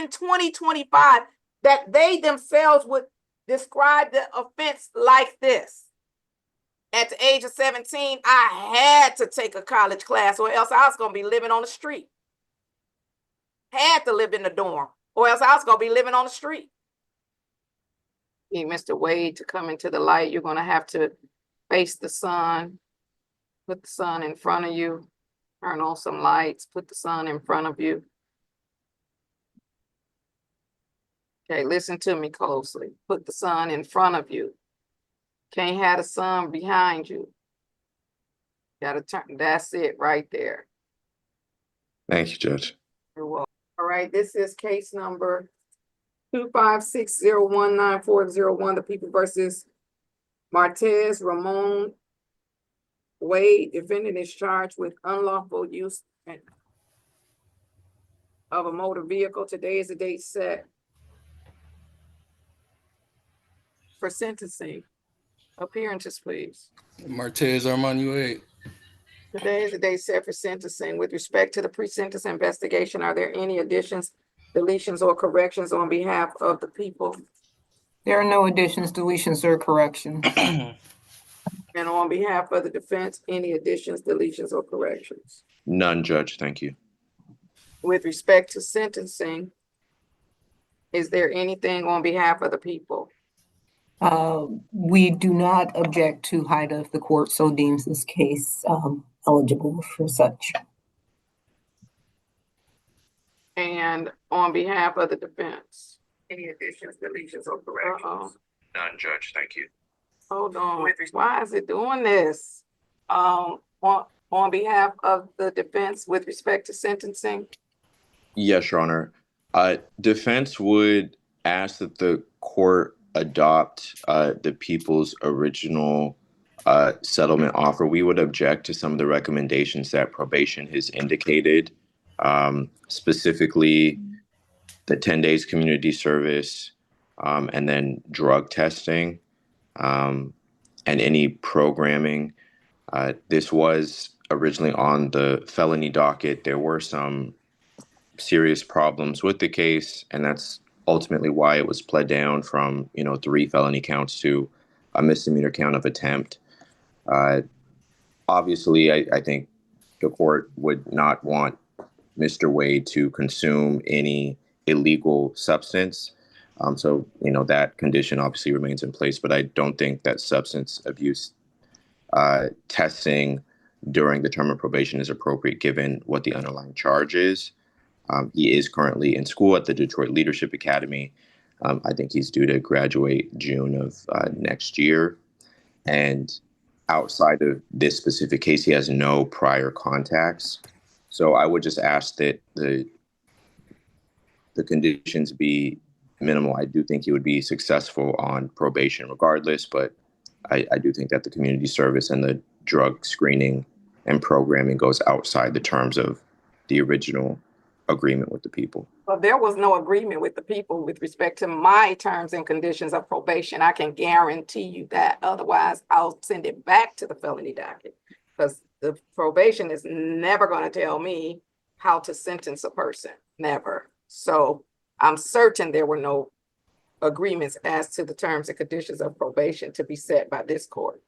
in 2025 that they themselves would describe the offense like this. At the age of 17, I had to take a college class or else I was going to be living on the street. Had to live in the dorm or else I was going to be living on the street. Need Mr. Wade to come into the light. You're going to have to face the sun, put the sun in front of you, turn on some lights, put the sun in front of you. Okay, listen to me closely. Put the sun in front of you. Can't have the sun behind you. Gotta turn, that's it right there. Thank you, Judge. You're welcome. All right, this is case number 256019401, the people versus Martez Ramon Wade. Defendant is charged with unlawful use of a motor vehicle. Today is the date set for sentencing. Appearances, please. Martez Armani Wade. Today is the date set for sentencing. With respect to the pre-sentence investigation, are there any additions, deletions, or corrections on behalf of the people? There are no additions, deletions, or corrections. And on behalf of the defense, any additions, deletions, or corrections? None, Judge. Thank you. With respect to sentencing, is there anything on behalf of the people? We do not object to height if the court so deems this case eligible for such. And on behalf of the defense, any additions, deletions, or corrections? None, Judge. Thank you. Hold on. Why is it doing this? On behalf of the defense with respect to sentencing? Yes, Your Honor. Defense would ask that the court adopt the people's original settlement offer. We would object to some of the recommendations that probation has indicated, specifically the 10 days community service, and then drug testing, and any programming. This was originally on the felony docket. There were some serious problems with the case, and that's ultimately why it was pled down from 3 felony counts to a misdemeanor count of attempt. Obviously, I think the court would not want Mr. Wade to consume any illegal substance. So that condition obviously remains in place, but I don't think that substance abuse testing during the term of probation is appropriate given what the underlying charge is. He is currently in school at the Detroit Leadership Academy. I think he's due to graduate June of next year. And outside of this specific case, he has no prior contacts. So I would just ask that the conditions be minimal. I do think he would be successful on probation regardless, but I do think that the community service and the drug screening and programming goes outside the terms of the original agreement with the people. Well, there was no agreement with the people with respect to my terms and conditions of probation. I can guarantee you that. Otherwise, I'll send it back to the felony docket because the probation is never going to tell me how to sentence a person. Never. So I'm certain there were no agreements as to the terms and conditions of probation to be set by this court.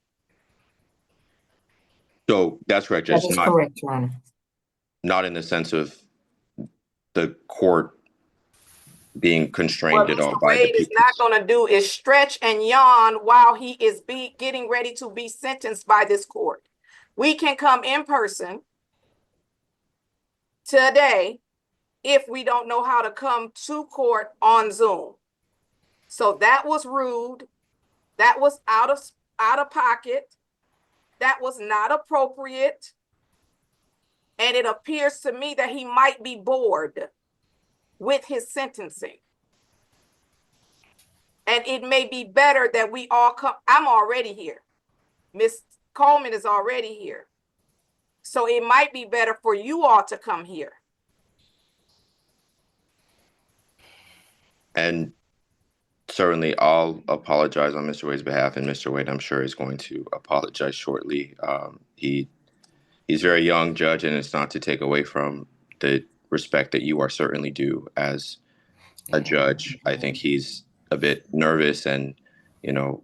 So that's correct. That is correct, Your Honor. Not in the sense of the court being constrained at all by the people. What Mr. Wade is not going to do is stretch and yawn while he is getting ready to be sentenced by this court. We can come in person today if we don't know how to come to court on Zoom. So that was rude. That was out of pocket. That was not appropriate. And it appears to me that he might be bored with his sentencing. And it may be better that we all come. I'm already here. Ms. Coleman is already here. So it might be better for you all to come here. And certainly I'll apologize on Mr. Wade's behalf, and Mr. Wade, I'm sure, is going to apologize shortly. He's very young, Judge, and it's not to take away from the respect that you are certainly due as a judge. I think he's a bit nervous, and you know,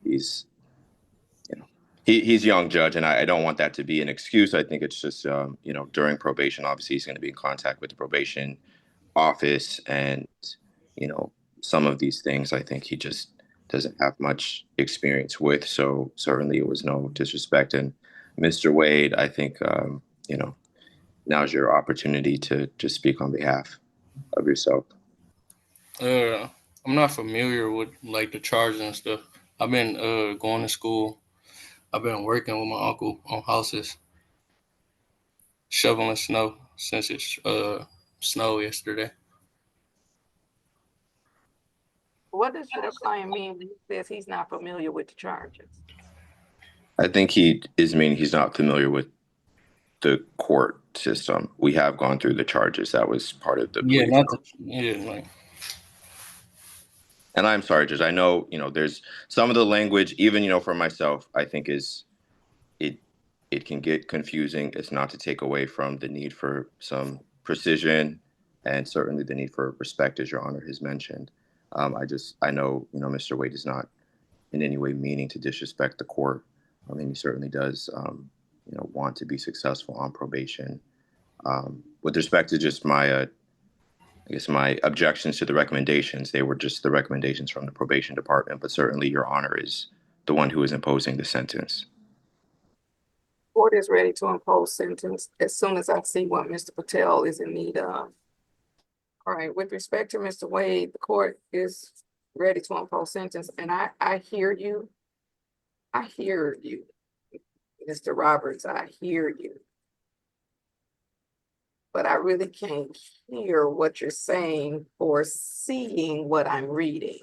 he's he's a young judge, and I don't want that to be an excuse. I think it's just during probation, obviously he's going to be in contact with the probation office, and you know, some of these things I think he just doesn't have much experience with. So certainly it was no disrespect. And Mr. Wade, I think now's your opportunity to just speak on behalf of yourself. I'm not familiar with like the charges and stuff. I've been going to school. I've been working with my uncle on houses, shoveling snow since it's snowed yesterday. What does your client mean when he says he's not familiar with the charges? I think he is meaning he's not familiar with the court system. We have gone through the charges. That was part of the Yeah, police. like. And I'm sorry, Judge. I know, there's some of the language, even, for myself, I think it can get confusing. It's not to take away from the need for some precision and certainly the need for respect, as Your Honor has mentioned. I know, Mr. Wade is not in any way meaning to disrespect the court. I mean, he certainly does, want to be successful on probation. With respect to just my objections to the recommendations, they were just the recommendations from the probation department, but certainly Your Honor is the one who is imposing the sentence. Court is ready to impose sentence as soon as I see what Mr. Patel is in need of. All right, with respect to Mr. Wade, the court is ready to impose sentence, and I hear you. I hear you, Mr. Roberts, I hear you. But I really can't hear what you're saying or seeing what I'm reading.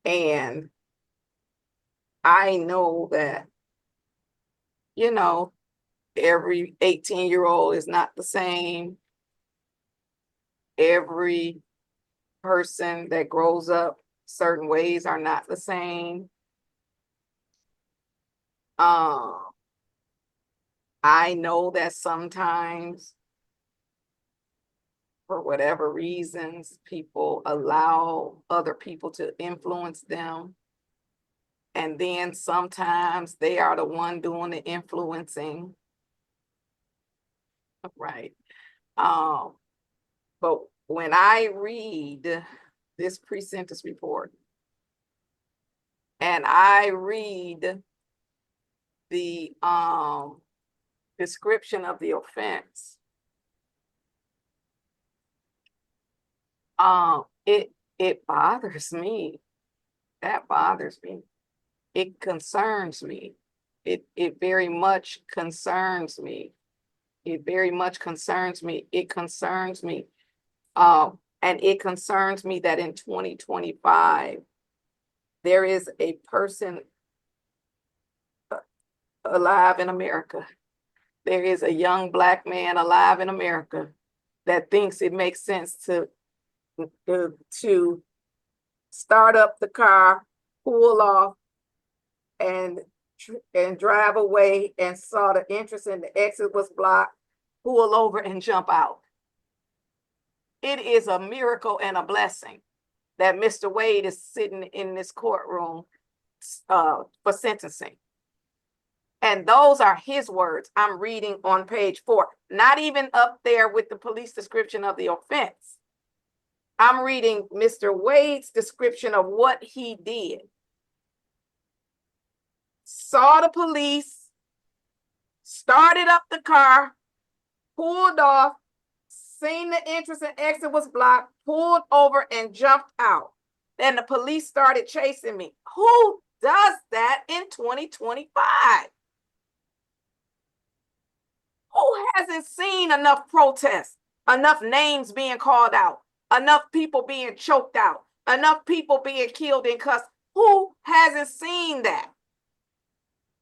And I know that, every 18-year-old is not the same. Every person that grows up certain ways are not the same. I know that sometimes, for whatever reasons, people allow other people to influence them. And then sometimes they are the one doing the influencing. Right. But when I read this pre-sentence report and I read the description of the offense, it bothers me. That bothers me. It concerns me. It very much concerns me. It very much concerns me. It concerns me. And it concerns me that in 2025, there is a person alive in America. There is a young Black man alive in America that thinks it makes sense to start up the car, pull off, and drive away, and saw the entrance and the exit was blocked, pull over and jump out. It is a miracle and a blessing that Mr. Wade is sitting in this courtroom for sentencing. And those are his words. I'm reading on page 4, not even up there with the police description of the offense. I'm reading Mr. Wade's description of what he did. Saw the police, started up the car, pulled off, seen the entrance and exit was blocked, pulled over and jumped out. Then the police started chasing me. Who does that in 2025? Who hasn't seen enough protests, enough names being called out, enough people being choked out, enough people being killed in custody? Who hasn't seen that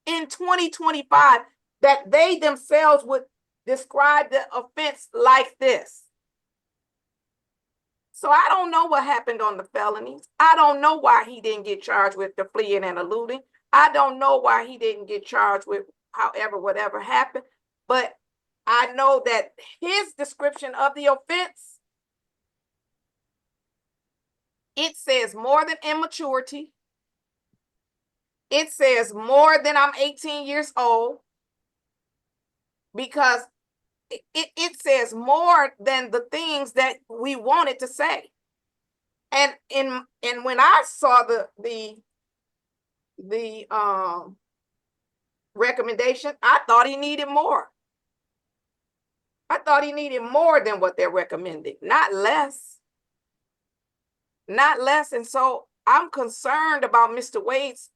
in 2025, that they themselves would describe the offense like this? So I don't know what happened on the felonies. I don't know why he didn't get charged with the fleeing and eluding. I don't know why he didn't get charged with whatever happened. But I know that his description of the offense it says more than immaturity. It says more than I'm 18 years old, because it says more than the things that we wanted to say. And when I saw the recommendation, I thought he needed more. I thought he needed more than what they're recommending, not less. Not less. And so I'm concerned about Mr. Wade's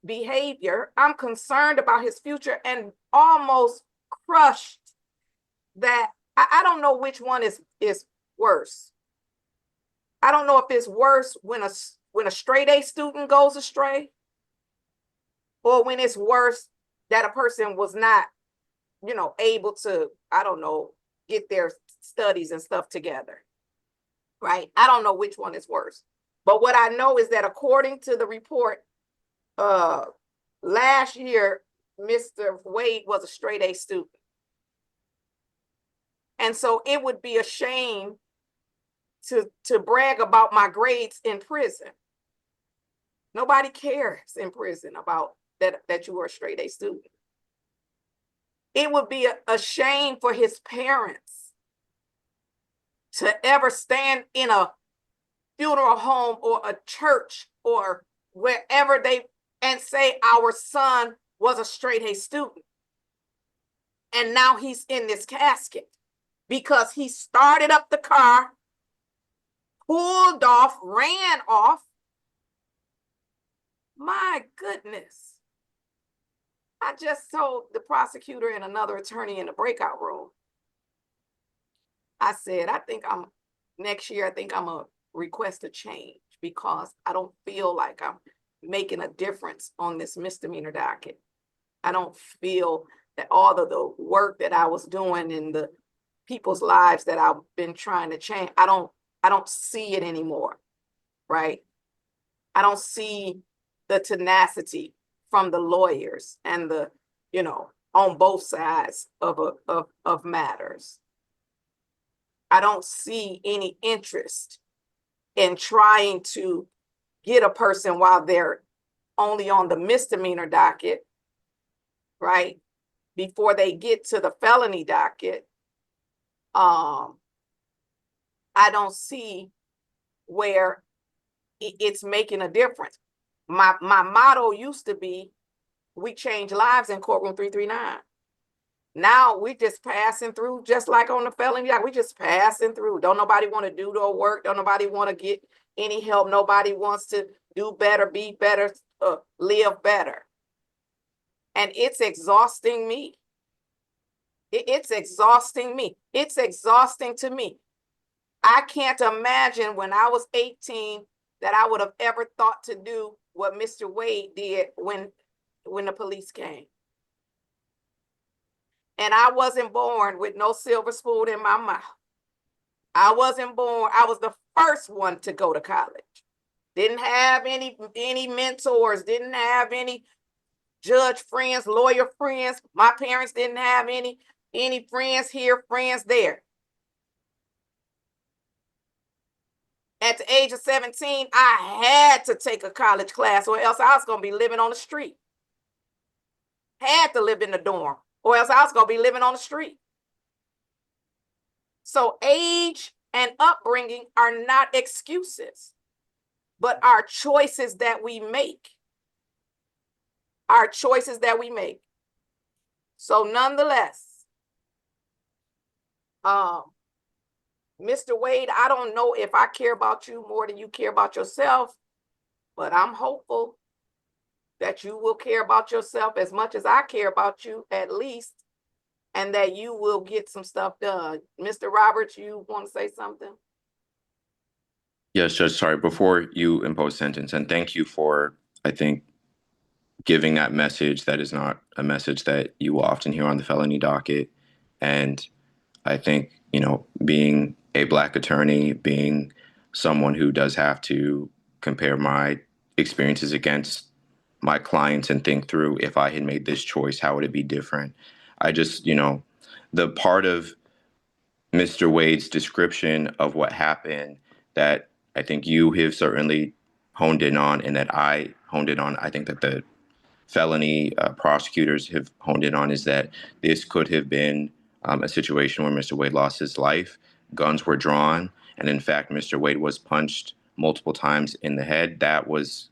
behavior. I'm concerned about his future, and almost crushed that I don't know which one is worse. I don't know if it's worse when a straight A student goes astray, or when it's worse that a person was not, able to, I don't know, get their studies and stuff together. Right? I don't know which one is worse. But what I know is that according to the report, last year, Mr. Wade was a straight A student. And so it would be a shame to brag about my grades in prison. Nobody cares in prison about that you were a straight A student. It would be a shame for his parents to ever stand in a funeral home or a church or wherever and say our son was a straight A student. And now he's in this casket because he started up the car, pulled off, ran off. My goodness. I just told the prosecutor and another attorney in the breakout room, I said, next year, I think I'm going to request a change, because I don't feel like I'm making a difference on this misdemeanor docket. I don't feel that all of the work that I was doing in the people's lives that I've been trying to change, I don't see it anymore, right? I don't see the tenacity from the lawyers and the, on both sides of matters. I don't see any interest in trying to get a person while they're only on the misdemeanor docket, right? Before they get to the felony docket. I don't see where it's making a difference. My motto used to be, we change lives in courtroom 339. Now we just passing through, just like on the felony docket. We just passing through. Don't nobody want to do the work. Don't nobody want to get any help. Nobody wants to do better, be better, live better. And it's exhausting me. It's exhausting me. It's exhausting to me. I can't imagine when I was 18 that I would have ever thought to do what Mr. Wade did when the police came. And I wasn't born with no silver spoon in my mouth. I wasn't born. I was the first one to go to college. Didn't have any mentors, didn't have any judge friends, lawyer friends. My parents didn't have any friends here, friends there. At the age of 17, I had to take a college class, or else I was going to be living on the street. Had to live in the dorm, or else I was going to be living on the street. So age and upbringing are not excuses, but our choices that we make. Our choices that we make. So nonetheless, Mr. Wade, I don't know if I care about you more than you care about yourself, but I'm hopeful that you will care about yourself as much as I care about you, at least, and that you will get some stuff done. Mr. Roberts, you want to say something? Yes, Judge, sorry, before you impose sentence, and thank you for, I think, giving that message. That is not a message that you will often hear on the felony docket. And I think, being a Black attorney, being someone who does have to compare my experiences against my clients and think through, if I had made this choice, how would it be different? I just, the part of Mr. Wade's description of what happened that I think you have certainly honed in on, and that I honed in on, I think that the felony prosecutors have honed in on, is that this could have been a situation where Mr. Wade lost his life. Guns were drawn, and in fact, Mr. Wade was punched multiple times in the head. That was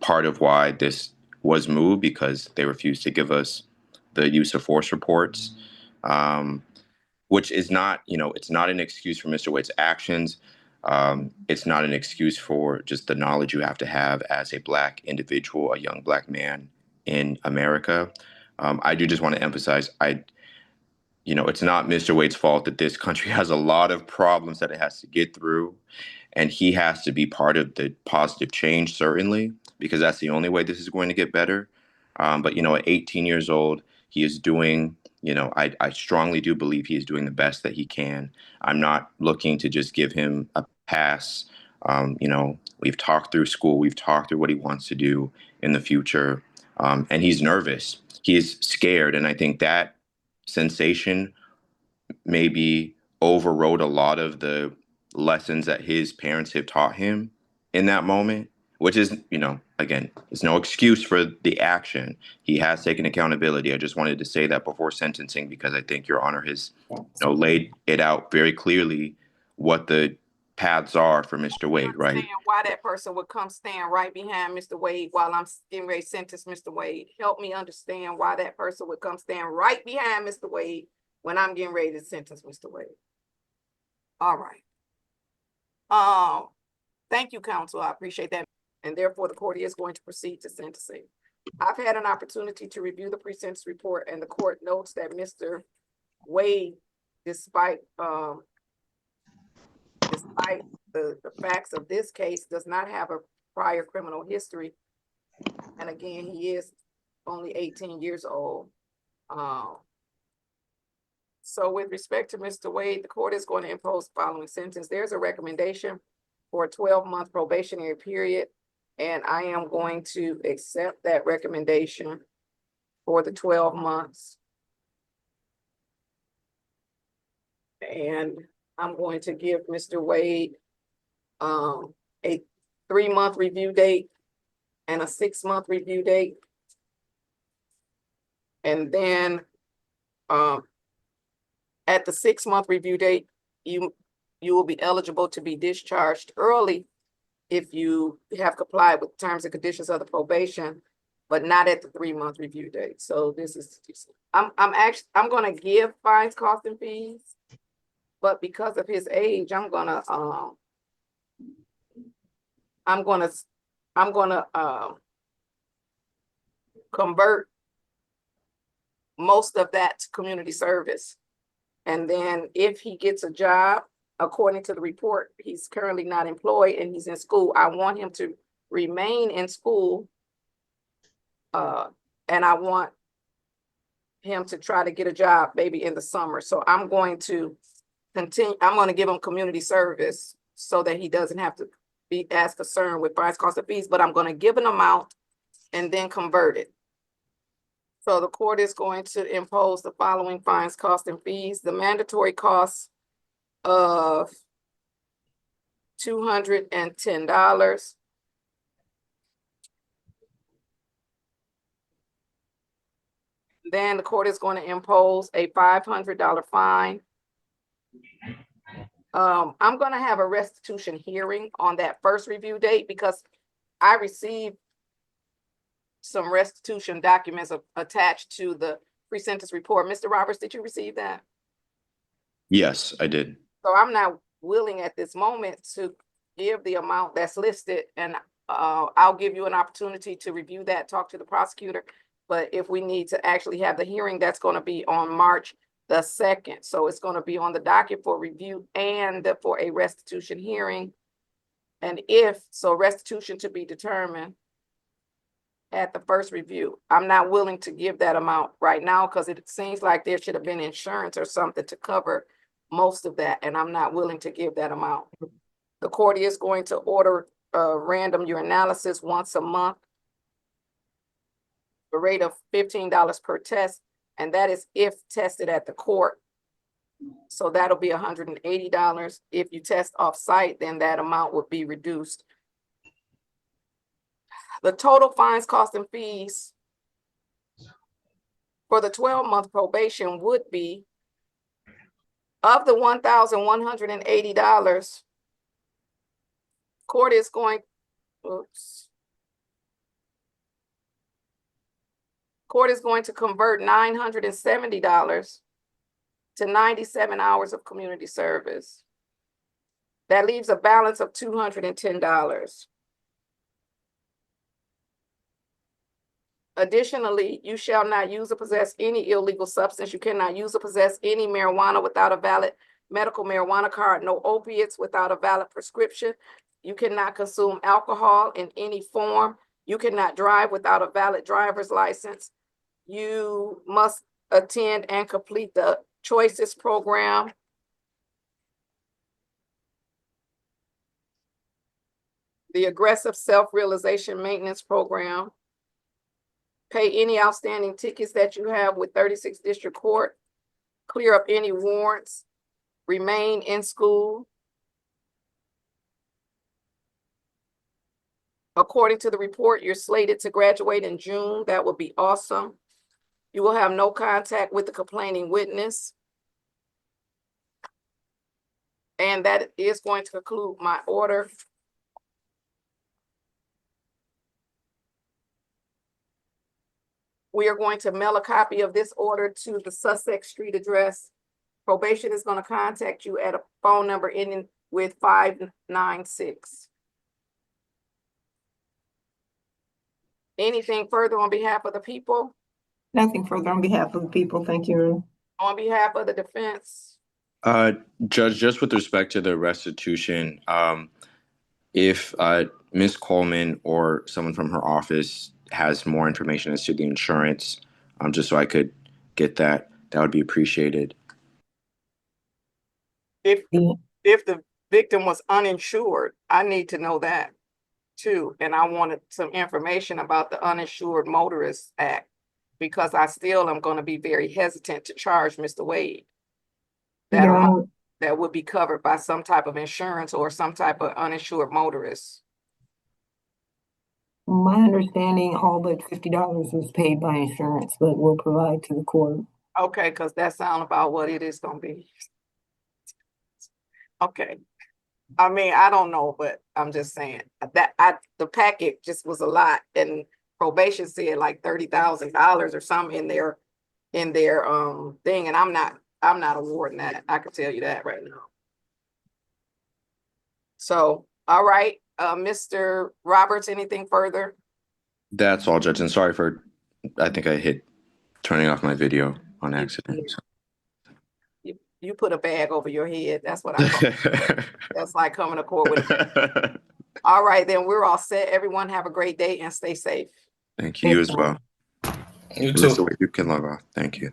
part of why this was moved, because they refused to give us the use of force reports, which is not, it's not an excuse for Mr. Wade's actions. It's not an excuse for just the knowledge you have to have as a Black individual, a young Black man in America. I do just want to emphasize, it's not Mr. Wade's fault that this country has a lot of problems that it has to get through. And he has to be part of the positive change, certainly, because that's the only way this is going to get better. But, at 18 years old, he is doing, I strongly do believe he is doing the best that he can. I'm not looking to just give him a pass. We've talked through school. We've talked through what he wants to do in the future. And he's nervous. He is scared. And I think that sensation maybe overrode a lot of the lessons that his parents have taught him in that moment, which is, again, it's no excuse for the action. He has taken accountability. I just wanted to say that before sentencing, because I think Your Honor has laid it out very clearly what the paths are for Mr. Wade, right? Why that person would come stand right behind Mr. Wade while I'm getting ready to sentence Mr. Wade. Help me understand why that person would come stand right behind Mr. Wade when I'm getting ready to sentence Mr. Wade. All right. Thank you, counsel. I appreciate that. And therefore, the court is going to proceed to sentencing. I've had an opportunity to review the pre-sentence report, and the court notes that Mr. Wade, despite the facts of this case, does not have a prior criminal history. And again, he is only 18 years old. So with respect to Mr. Wade, the court is going to impose the following sentence. There's a recommendation for a 12-month probationary period, and I am going to accept that recommendation for the 12 months. And I'm going to give Mr. Wade a 3-month review date and a 6-month review date. And then at the 6-month review date, you will be eligible to be discharged early if you have complied with terms and conditions of the probation, but not at the 3-month review date. So this is, I'm going to give fines, costs, and fees, but because of his age, I'm gonna convert most of that to community service. And then if he gets a job, according to the report, he's currently not employed and he's in school. I want him to remain in school. And I want him to try to get a job maybe in the summer. So I'm going to continue. I'm going to give him community service so that he doesn't have to be as concerned with fines, costs, and fees, but I'm going to give an amount and then convert it. So the court is going to impose the following fines, costs, and fees. The mandatory costs of $210. Then the court is going to impose a $500 fine. I'm going to have a restitution hearing on that first review date because I received some restitution documents attached to the pre-sentence report. Mr. Roberts, did you receive that? Yes, I did. So I'm not willing at this moment to give the amount that's listed, and I'll give you an opportunity to review that, talk to the prosecutor. But if we need to actually have the hearing, that's going to be on March the 2nd. So it's going to be on the docket for review and for a restitution hearing. And if so, restitution to be determined at the first review. I'm not willing to give that amount right now because it seems like there should have been insurance or something to cover most of that, and I'm not willing to give that amount. The court is going to order random urinalysis once a month, a rate of $15 per test, and that is if tested at the court. So that'll be $180. If you test off-site, then that amount would be reduced. The total fines, costs, and fees for the 12-month probation would be, of the $1,180, court is going, court is going to convert $970 to 97 hours of community service. That leaves a balance of $210. Additionally, you shall not use or possess any illegal substance. You cannot use or possess any marijuana without a valid medical marijuana card, no opiates without a valid prescription. You cannot consume alcohol in any form. You cannot drive without a valid driver's license. You must attend and complete the Choices program. The aggressive self-realization maintenance program. Pay any outstanding tickets that you have with 36th District Court. Clear up any warrants. Remain in school. According to the report, you're slated to graduate in June. That would be awesome. You will have no contact with the complaining witness. And that is going to conclude my order. We are going to mail a copy of this order to the Sussex Street address. Probation is going to contact you at a phone number ending with 596. Anything further on behalf of the people? Nothing further on behalf of the people. Thank you. On behalf of the defense? Judge, just with respect to the restitution, if Ms. Coleman or someone from her office has more information as to the insurance, just so I could get that, that would be appreciated. If the victim was uninsured, I need to know that too. And I wanted some information about the Uninsured Motorists Act, because I still am going to be very hesitant to charge Mr. Wade. That amount that would be covered by some type of insurance or some type of uninsured motorist. My understanding, all but $50 was paid by insurance, but we'll provide to the court. Okay, because that sounds about what it is going to be. Okay. I mean, I don't know, but I'm just saying that the packet just was a lot, and probation said like $30,000 or something in their thing, and I'm not awarding that. I can tell you that right now. So, all right, Mr. Roberts, anything further? That's all, Judge. And sorry for, I think I hit turning off my video on accident. So. You put a bag over your head. That's what I call it. That's like coming to court with a bag. All right, then we're all set. Everyone have a great day and stay safe. Thank you as well. You too. You can log off. Thank you.